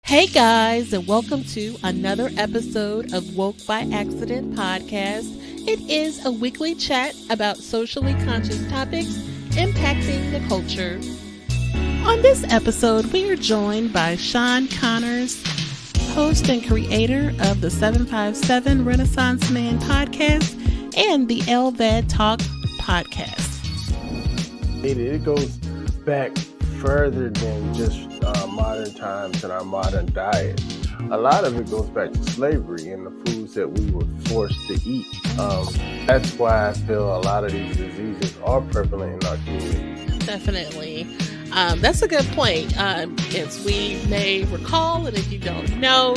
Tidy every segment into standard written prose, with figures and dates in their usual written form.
Hey guys, and welcome to another episode of Woke by Accident podcast. It is a weekly chat about socially conscious topics impacting the culture. On this episode, we are joined by Sean Connors, host and creator of the 757 Renaissance Man podcast and the LVAD Talk podcast. It goes back further than just modern times and our modern diet. A lot of it goes back to slavery and the foods that we were forced to eat. That's why I feel a lot of these diseases are prevalent in our community. Definitely. That's a good point. As we may recall, and if you don't know,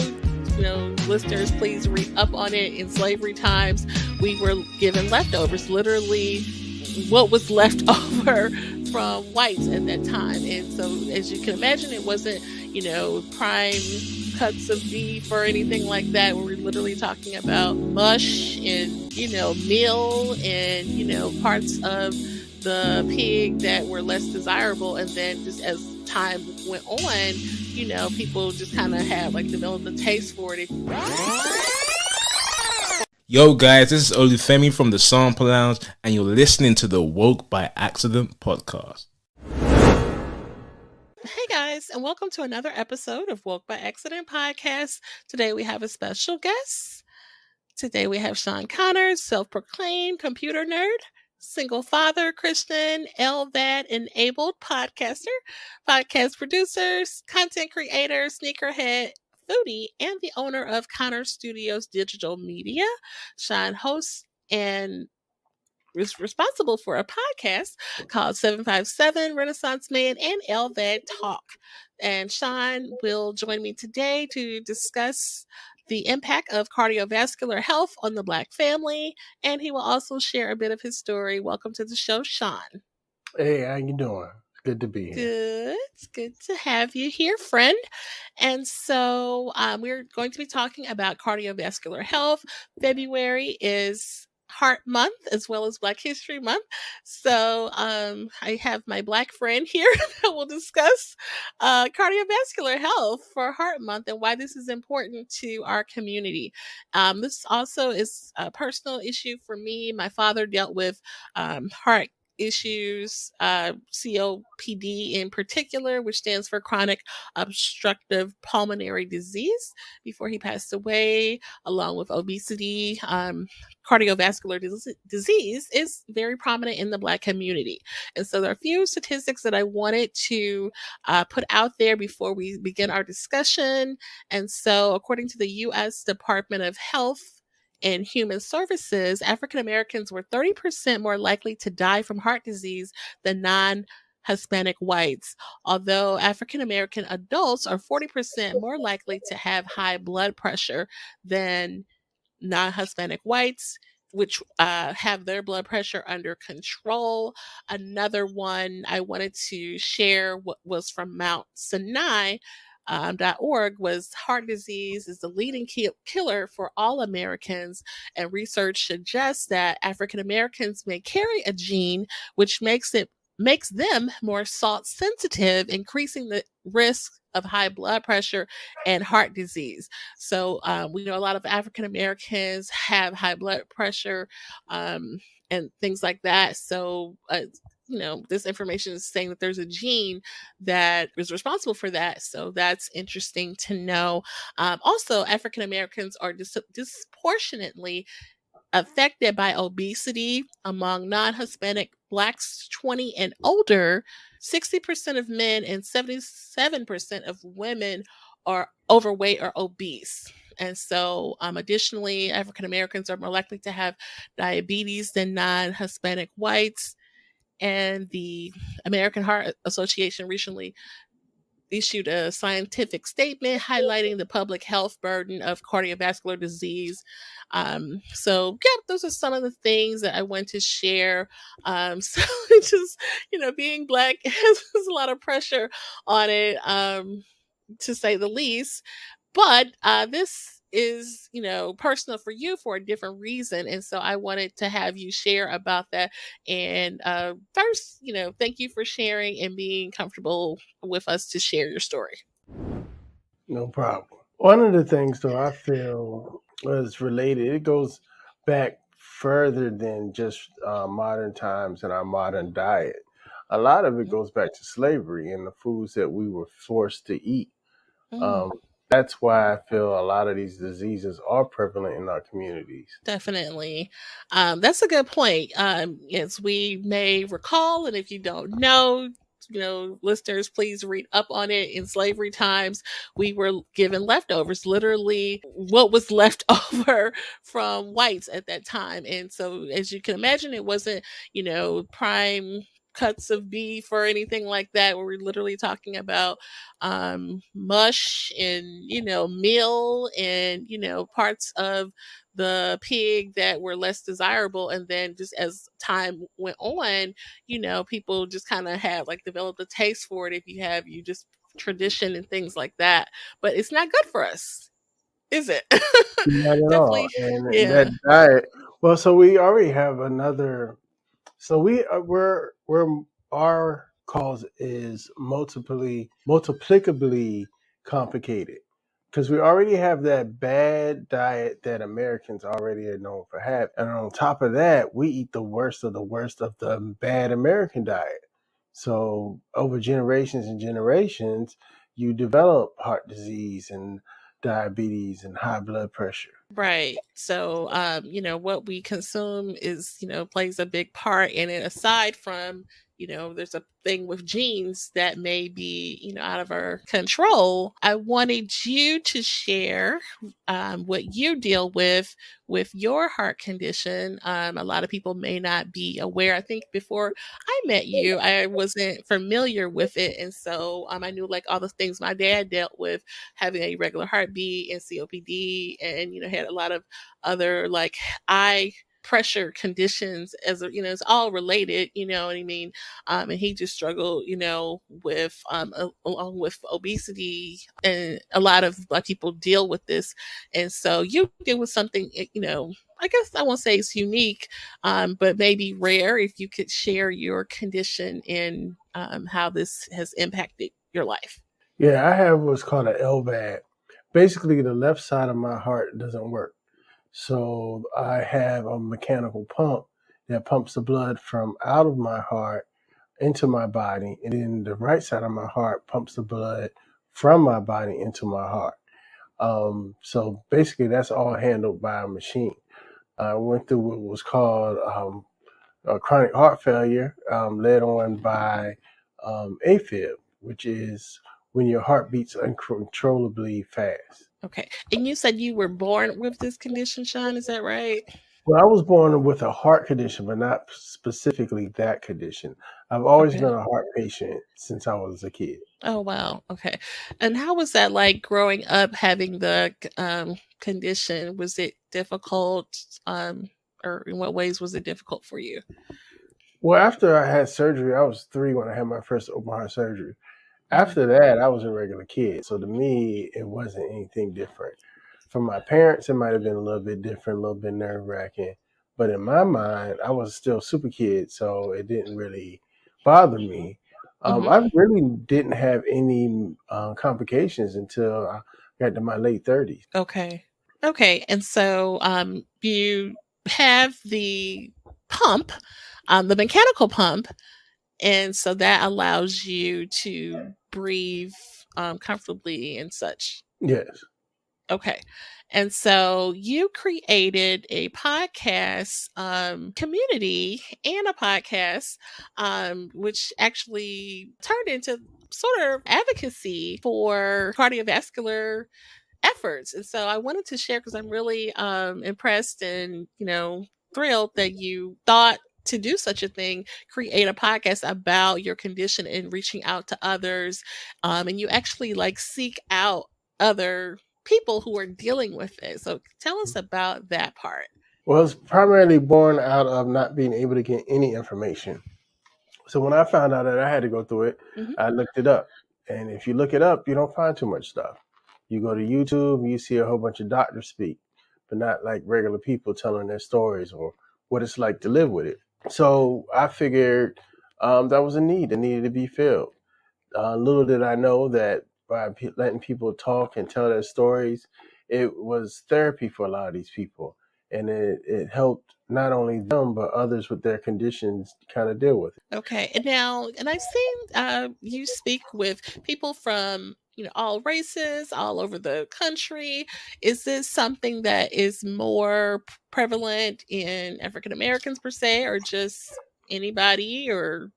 listeners, please read up on it. In slavery times, we were given leftovers, literally what was left over from whites at that time. And so, as you can imagine, it wasn't, prime cuts of beef or anything like that. We were literally talking about mush and, meal and, parts of the pig that were less desirable. And then just as time went on, people just kind of had developed a taste for it. Yo guys, this is Olufemi from the Sample Lounge, and you're listening to the Woke by Accident podcast. Hey guys, and welcome to another episode of Woke by Accident podcast. Today we have a special guest. Today we have Sean Connors, self-proclaimed computer nerd, single father, Christian, LVAD-enabled podcaster, podcast producer, content creator, sneakerhead, foodie, and the owner of Connor Studios Digital Media. Sean hosts and is responsible for a podcast called 757 Renaissance Man and LVAD Talk. And Sean will join me today to discuss the impact of cardiovascular health on the Black family, and he will also share a bit of his story. Welcome to the show, Sean. Hey, how you doing? Good to be here. Good. It's good to have you here, friend. And so we're going to be talking about cardiovascular health. February is Heart Month as well as Black History Month. So I have my Black friend here that will discuss cardiovascular health for Heart Month and why this is important to our community. This also is a personal issue for me. My father dealt with heart issues, COPD in particular, which stands for chronic obstructive pulmonary disease, before he passed away, along with obesity. Cardiovascular disease is very prominent in the Black community. And so there are a few statistics that I wanted to put out there before we begin our discussion. And so according to the U.S. Department of Health and Human Services, African Americans were 30% more likely to die from heart disease than non-Hispanic whites, although African American adults are 40% more likely to have high blood pressure than non-Hispanic whites, which have their blood pressure under control. Another one I wanted to share was from Mount Sinai. .org was heart disease is the leading killer for all Americans, and research suggests that African Americans may carry a gene which makes them more salt sensitive, increasing the risk of high blood pressure and heart disease. So we know a lot of African Americans have high blood pressure and things like that. So this information is saying that there's a gene that is responsible for that. So that's interesting to know. Also, African Americans are disproportionately affected by obesity among non-Hispanic Blacks 20 and older. 60% of men and 77% of women are overweight or obese. And so additionally, African Americans are more likely to have diabetes than non-Hispanic whites. And the American Heart Association recently issued a scientific statement highlighting the public health burden of cardiovascular disease. Those are some of the things that I want to share. So it's just, being Black has a lot of pressure on it, to say the least. But this is, personal for you for a different reason. And so I wanted to have you share about that. And first, thank you for sharing and being comfortable with us to share your story. No problem. One of the things, though, I feel is related. It goes back further than just modern times and our modern diet. A lot of it goes back to slavery and the foods that we were forced to eat. Mm. Um, that's why I feel a lot of these diseases are prevalent in our communities. Definitely. That's a good point. As we may recall, and if you don't know, listeners, please read up on it. In slavery times, we were given leftovers, literally what was left over from whites at that time. And so, as you can imagine, it wasn't, prime cuts of beef or anything like that. We're literally talking about mush and, meal and, parts of the pig that were less desirable. And then just as time went on, people just kind of had like developed a taste for it if you just tradition and things like that. But it's not good for us, is it? Not at all. Definitely. And that Yeah. diet. Well, so we already have another. So we're our cause is multiplicably complicated because we already have that bad diet that Americans already are known for having, and on top of that, we eat the worst of the bad American diet. So over generations and generations, you develop heart disease and diabetes and high blood pressure. Right. So, what we consume is, plays a big part in it. Aside from, there's a thing with genes that may be, out of our control. I wanted you to share what you deal with your heart condition. A lot of people may not be aware. I think before I met you, I wasn't familiar with it. And so I knew like all the things my dad dealt with, having a irregular heartbeat and COPD, and had a lot of other like eye pressure conditions. As it's all related, you know what I mean. And he just struggled, with along with obesity, and a lot of Black people deal with this. And so you deal with something, I guess I won't say it's unique, but maybe rare. If you could share your condition and how this has impacted your life. Yeah, I have what's called an LVAD. Basically, the left side of my heart doesn't work. So I have a mechanical pump that pumps the blood from out of my heart into my body, and then the right side of my heart pumps the blood from my body into my heart. So basically, that's all handled by a machine. I went through what was called chronic heart failure, led on by AFib, which is when your heart beats uncontrollably fast. Okay. And you said you were born with this condition, Sean, is that right? Well, I was born with a heart condition, but not specifically that condition. I've always Okay. been a heart patient since I was a kid. Oh, wow. Okay. And how was that like growing up having the condition? Was it difficult? Or in what ways was it difficult for you? Well, after I had surgery, I was 3 when I had my first open heart surgery. Mhm. After that, I was a regular kid. So to me, it wasn't anything different. For my parents, it might have been a little bit different, a little bit nerve wracking. But in my mind, I was still a super kid, so it didn't really bother me. Mhm. I really didn't have any complications until I got to my late 30s. Okay. Okay. And so you have the pump, the mechanical pump, and so that allows you to breathe comfortably and such. Yes. Okay. And so you created a podcast community and a podcast, which actually turned into sort of advocacy for cardiovascular efforts. And so I wanted to share because I'm really impressed and, thrilled that you thought to do such a thing, create a podcast about your condition and reaching out to others. And you actually like seek out other people who are dealing with it. So tell us about that part. Well, it's primarily born out of not being able to get any information. So when I found out that I had to go through it, Hmm. I looked it up. And if you look it up, you don't find too much stuff. You go to YouTube, you see a whole bunch of doctors speak, but not like regular people telling their stories or what it's like to live with it. So I figured that was a need that needed to be filled. Little did I know that by letting people talk and tell their stories. It was therapy for a lot of these people, and it helped not only them but others with their conditions kind of deal with it. Okay. And I've seen you speak with people from, all races, all over the country. Is this something that is more prevalent in African Americans per se, or just anybody? Or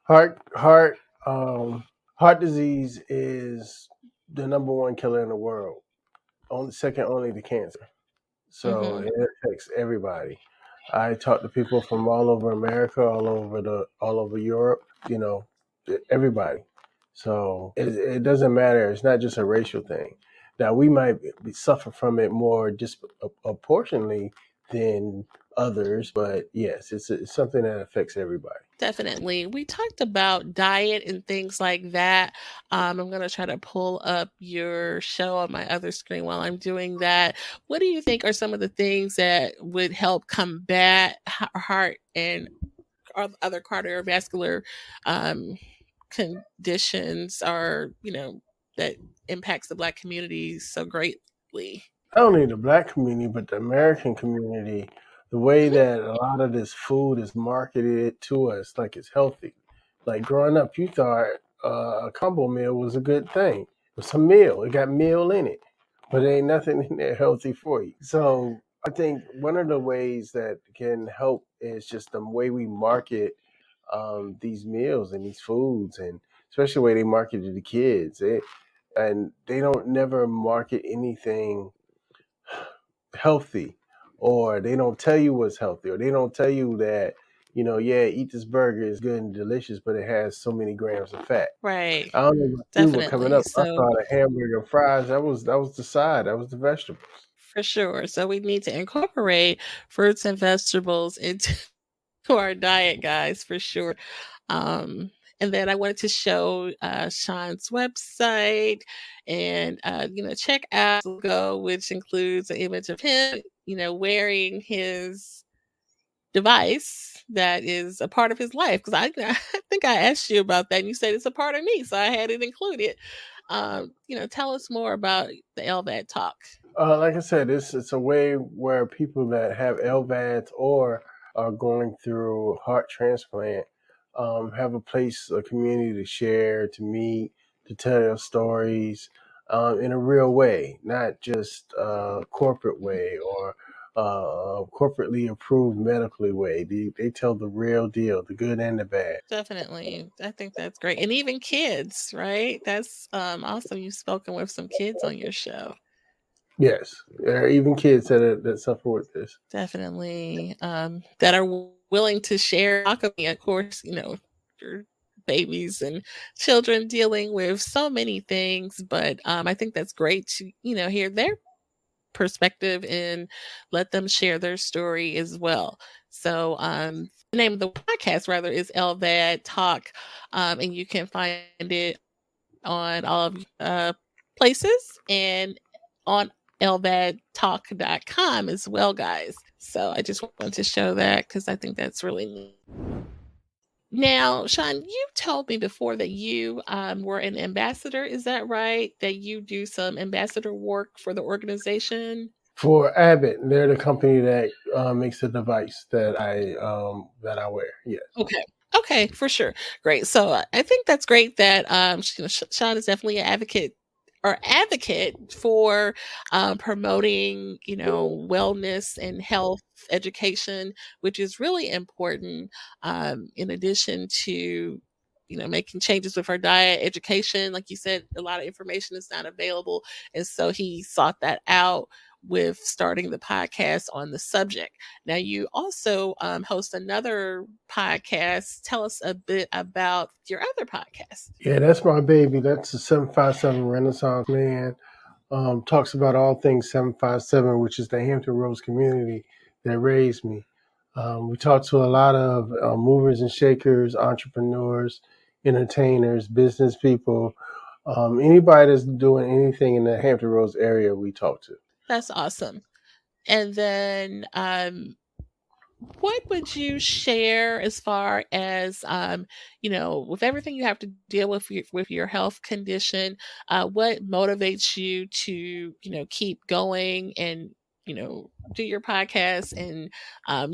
Heart heart heart disease is the number one killer in the world, only second only to cancer. So hmm it affects everybody. I talk to people from all over America, all over Europe, everybody. So it doesn't matter. It's not just a racial thing. Now we might suffer from it more disproportionately than others, but yes, it's something that affects everybody. definitely, we talked about diet and things like that. I'm going to try to pull up your show on my other screen while I'm doing that. What do you think are some of the things that would help combat heart and other cardiovascular um, conditions, are that impacts the Black community so greatly? Not only the black community, but the American community, the way Mhm. that a lot of this food is marketed to us like it's healthy. Like growing up, you thought a combo meal was a good thing. It was a meal. It got meal in it, but there ain't nothing in there healthy for you. So I think one of the ways that can help is just the way we market these meals and these foods, and especially the way they market it to the kids. And they don't never market anything healthy, or they don't tell you what's healthy, or they don't tell you that, yeah, eat this burger is good and delicious, but it has so many grams of fat. Right. I don't know about you, but coming Definitely. up, I So thought a hamburger and fries, that was the side, that was the vegetables. for sure. So we need to incorporate fruits and vegetables into our diet, guys, for sure. Um, and then I wanted to show Sean's website, and check out Go, which includes an image of him, wearing his device that is a part of his life. Because I think I asked you about that, and you said it's a part of me, so I had it included. Tell us more about the LVAD talk. Like I said, it's a way where people that have LVADs or are going through heart transplant have a place, a community to share, to meet, to tell their stories in a real way, not just a corporate way or corporately approved medically way. They tell the real deal, the good and the bad. Definitely. I think that's great. And even kids, right? That's awesome. You've spoken with some kids on your show. Yes, there are even kids that suffer with this. Definitely. That are willing to share alchemy. Of course, your babies and children dealing with so many things, but I think that's great to, hear their perspective and let them share their story as well. So, the name of the podcast rather is LVAD Talk, and you can find it on all of places and on lvadtalk.com as well, guys. So I just wanted to show that because I think that's really neat. Now, Sean, you told me before that you were an ambassador. Is that right? That you do some ambassador work for the organization? For Abbott, they're the company that makes the device that I wear. Yes. Okay. Okay, for sure. Great. So I think that's great that Sean is definitely an advocate for promoting, wellness and health education, which is really important. In addition to making changes with our diet, education, like you said, a lot of information is not available, and so he sought that out with starting the podcast on the subject. Now, you also host another podcast. Tell us a bit about your other podcast. Yeah, that's my baby. That's the 757 Renaissance Man. Talks about all things 757, which is the Hampton Roads community that raised me. We talk to a lot of movers and shakers, entrepreneurs, entertainers, business people, anybody that's doing anything in the Hampton Roads area we talk to. That's awesome. And then what would you share as far as with everything you have to deal with your health condition? What motivates you to keep going and do your podcast? And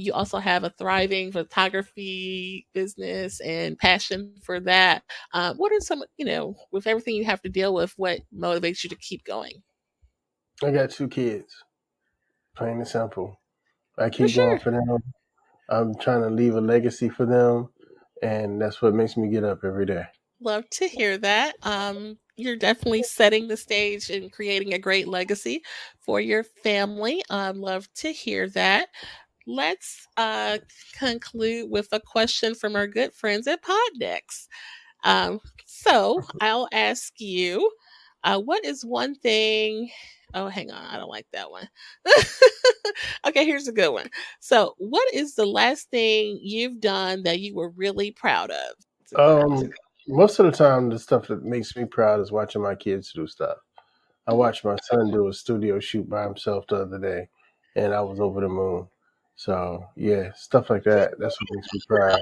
you also have a thriving photography business and passion for that. What are some with everything you have to deal with, what motivates you to keep going? I got 2 kids, plain and simple. I For keep going sure. for them. I'm trying to leave a legacy for them, and that's what makes me get up every day. Love to hear that. You're definitely setting the stage and creating a great legacy for your family. Love to hear that. Let's conclude with a question from our good friends at Poddex. So I'll ask you, what is one thing? Oh, hang on. I don't like that one. Okay, here's a good one. So, what is the last thing you've done that you were really proud of? It's a good one. Um, Most of the time, the stuff that makes me proud is watching my kids do stuff. I watched my son do a studio shoot by himself the other day, and I was over the moon. So, yeah, stuff like that. That's what makes me proud.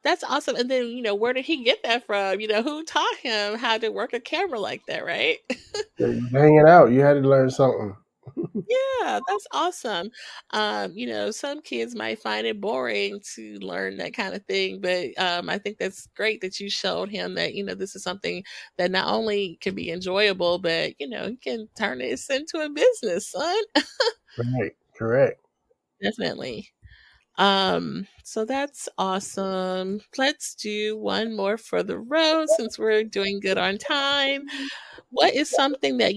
That's awesome. And then, where did he get that from? Who taught him how to work a camera like that, right? Hanging out, you had to learn something. Yeah, that's awesome. Some kids might find it boring to learn that kind of thing, but I think that's great that you showed him that, this is something that not only can be enjoyable, but, you can turn this into a business, son. Right, correct. Definitely. So that's awesome. Let's do one more for the road since we're doing good on time. What is something that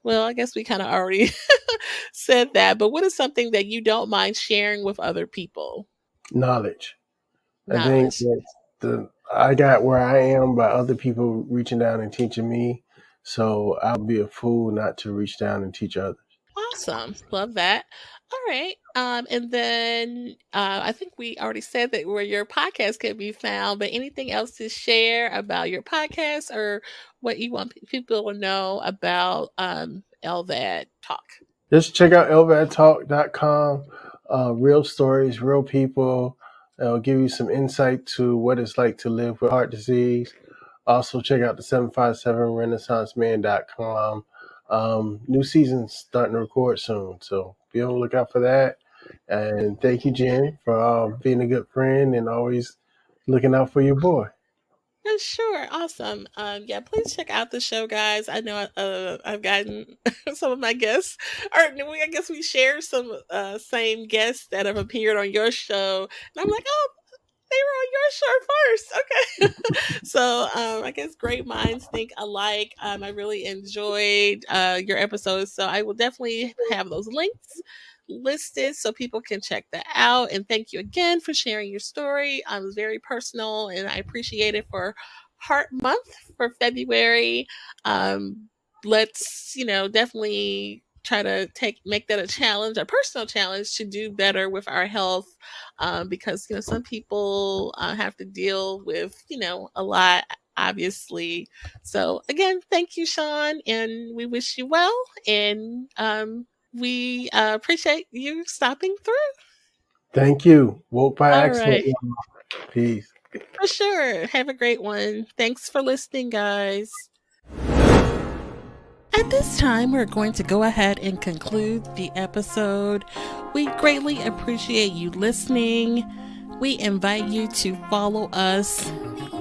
well, I guess we kind of already said that, but what is something that you don't mind sharing with other people? Knowledge. I think Knowledge. that I got where I am by other people reaching down and teaching me. So I'll be a fool not to reach down and teach others. Awesome. Love that. All right. And then I think we already said that where your podcast can be found, but anything else to share about your podcast or what you want people to know about LVAD Talk? Just check out elvadtalk.com. Real stories, real people. It'll give you some insight to what it's like to live with heart disease. Also, check out the 757renaissanceman.com. New season's starting to record soon, so be on the lookout for that. And thank you, Jen, for being a good friend and always looking out for your boy. Yeah, sure. Awesome. Yeah, please check out the show, guys. I know I've gotten some of my guests, or I guess we share some same guests that have appeared on your show. And I'm like, oh, they were on your show first. Okay. So I guess great minds think alike. I really enjoyed your episodes. So I will definitely have those links listed so people can check that out. And thank you again for sharing your story. It was very personal and I appreciate it for Heart Month for February. Let's, definitely try to make that a challenge, a personal challenge to do better with our health. Because, some people have to deal with, a lot, obviously. So again, thank you, Sean, and we wish you well. And we appreciate you stopping through. Thank you. Woke by All accident. right. Peace. For sure. Have a great one. Thanks for listening, guys. At this time, we're going to go ahead and conclude the episode. We greatly appreciate you listening. We invite you to follow us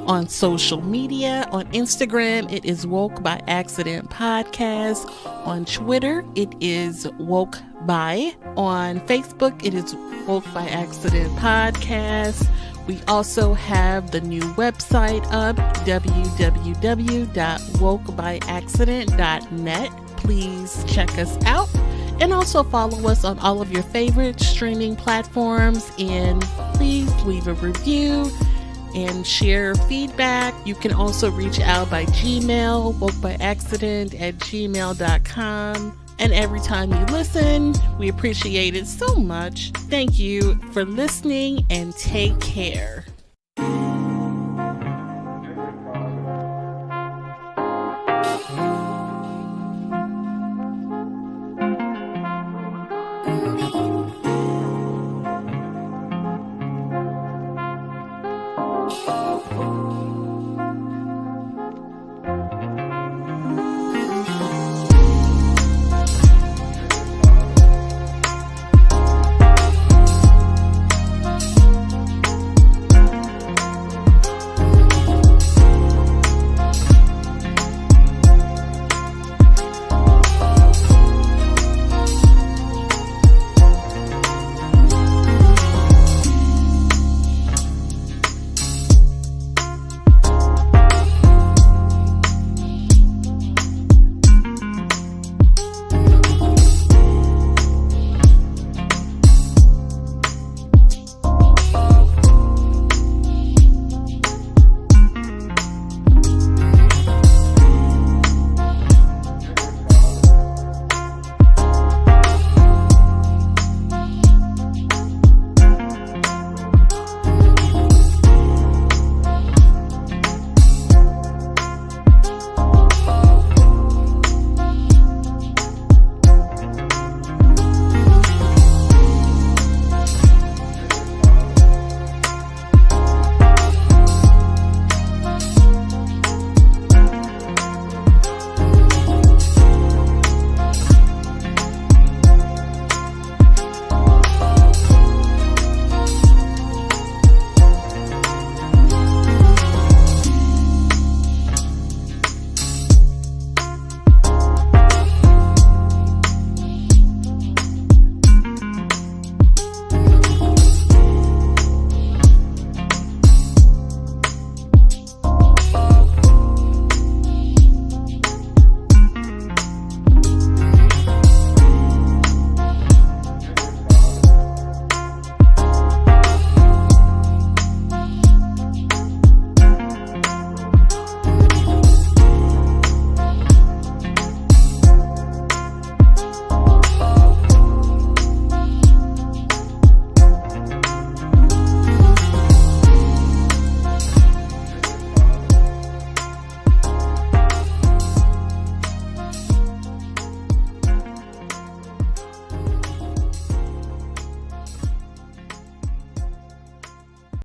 on social media. On Instagram, it is Woke by Accident Podcast. On Twitter, it is Woke by. On Facebook, it is Woke by Accident Podcast. We also have the new website up, www.wokebyaccident.net. Please check us out and also follow us on all of your favorite streaming platforms. And please leave a review and share feedback. You can also reach out by Gmail, wokebyaccident@gmail.com. And every time you listen, we appreciate it so much. Thank you for listening and take care.